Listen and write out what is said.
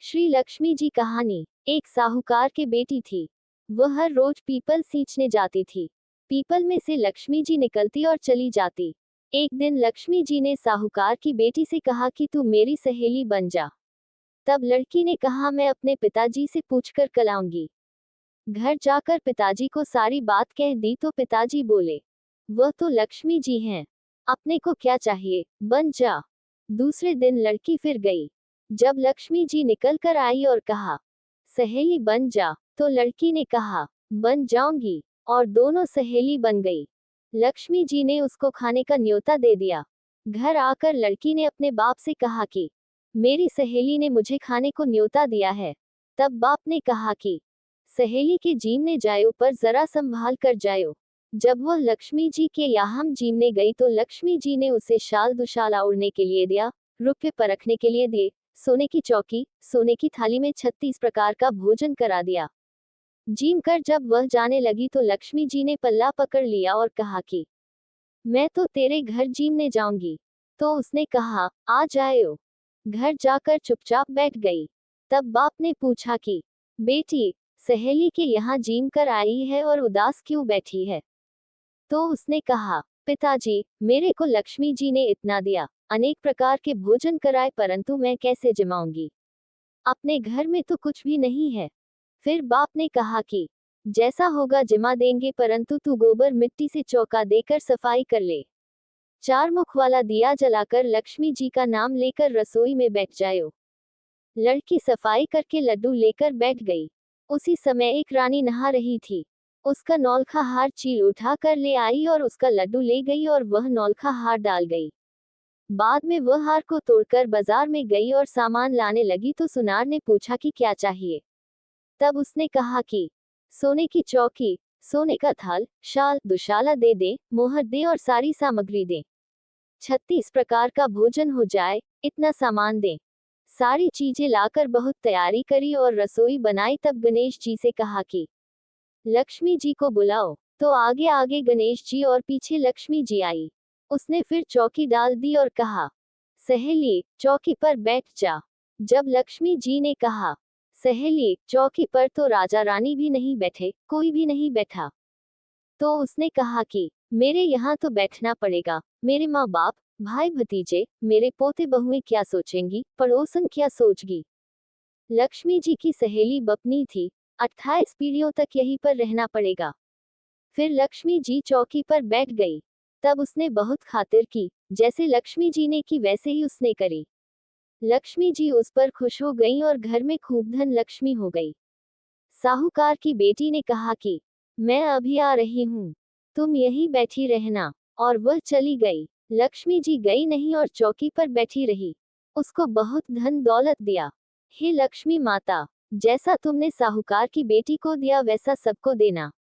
श्री लक्ष्मी जी कहानी। एक साहूकार के बेटी थी। वह हर रोज पीपल सींचने जाती थी। पीपल में से लक्ष्मी जी निकलती और चली जाती। एक दिन लक्ष्मी जी ने साहूकार की बेटी से कहा कि तू मेरी सहेली बन जा। तब लड़की ने कहा मैं अपने पिताजी से पूछकर कल आऊंगी। घर जाकर पिताजी को सारी बात कह दी तो पिताजी बोले, वह तो लक्ष्मी जी हैं, अपने को क्या चाहिए, बन जा। दूसरे दिन लड़की फिर गई। जब लक्ष्मी जी निकल कर आई और कहा सहेली बन जा, तो लड़की ने कहा बन जाऊंगी, और दोनों सहेली बन गई। लक्ष्मी जी ने उसको खाने का न्योता दे दिया। घर आकर लड़की ने अपने बाप से कहा कि मेरी सहेली ने मुझे खाने को न्योता दिया है। तब बाप ने कहा कि सहेली के जीमने जायो, पर जरा संभाल कर जायो। जब वह लक्ष्मी जी के यहाँ जीमने गई तो लक्ष्मी जी ने उसे शाल दुशाला उड़ने के लिए दिया, रुपये परखने के लिए दिए, सोने की चौकी, सोने की थाली में 36 प्रकार का भोजन करा दिया। जीम कर जब वह जाने लगी तो लक्ष्मी जी ने पल्ला पकड़ लिया और कहा कि मैं तो तेरे घर जीमने जाऊंगी। तो उसने कहा आ जाओ। घर जाकर चुपचाप बैठ गई। तब बाप ने पूछा कि बेटी, सहेली के यहाँ जीम कर आई है और उदास क्यों बैठी है? तो उसने कहा पिताजी, मेरे को लक्ष्मी जी ने इतना दिया, अनेक प्रकार के भोजन कराए, परंतु मैं कैसे जमाऊंगी? अपने घर में तो कुछ भी नहीं है। फिर बाप ने कहा कि जैसा होगा जमा देंगे, परंतु तू गोबर मिट्टी से चौका देकर सफाई कर ले। 4 मुख वाला दिया जलाकर लक्ष्मी जी का नाम लेकर रसोई में बैठ जाओ। लड़की सफाई करके लड्डू लेकर बैठ गई। उसी समय एक रानी नहा रही थी। उसका नौलखा हार चील उठा कर ले आई और उसका लड्डू ले गई और वह नौलखा हार डाल गई। बाद में वह हार को तोड़कर बाजार में गई और सामान लाने लगी तो सुनार ने पूछा कि क्या चाहिए? तब उसने कहा कि सोने की चौकी, सोने का थाल, शाल दुशाला दे दे, मोहर दे और सारी सामग्री दे। 36 प्रकार का भोजन हो जाए, इतना सामान दे। सारी चीजें लाकर बहुत तैयारी करी और रसोई बनाई। तब गणेश जी से कहा कि लक्ष्मी जी को बुलाओ। तो आगे आगे गणेश जी और पीछे लक्ष्मी जी आई। उसने फिर चौकी डाल दी और कहा सहेली, चौकी पर बैठ जा। जब लक्ष्मी जी ने कहा सहेली, चौकी पर तो राजा रानी भी नहीं बैठे, कोई भी नहीं बैठा। तो उसने कहा कि मेरे यहाँ तो बैठना पड़ेगा। मेरे माँ बाप, भाई भतीजे, मेरे पोते बहुएं क्या सोचेंगी, पड़ोसन क्या सोचगी? लक्ष्मी जी की सहेली बपनी थी। 28 पीढ़ियों तक यहीं पर रहना पड़ेगा। फिर लक्ष्मी जी चौकी पर बैठ गई। तब उसने बहुत खातिर की, जैसे लक्ष्मी जी ने की वैसे ही उसने करी। लक्ष्मी जी उस पर खुश हो गईं और घर में खूब धन लक्ष्मी हो गई। साहूकार की बेटी ने कहा कि मैं अभी आ रही हूँ, तुम यहीं बैठी रहना। और वह चली गई। लक्ष्मी जी गई नहीं और चौकी पर बैठी रही। उसको बहुत धन दौलत दिया। हे लक्ष्मी माता, जैसा तुमने साहूकार की बेटी को दिया वैसा सबको देना।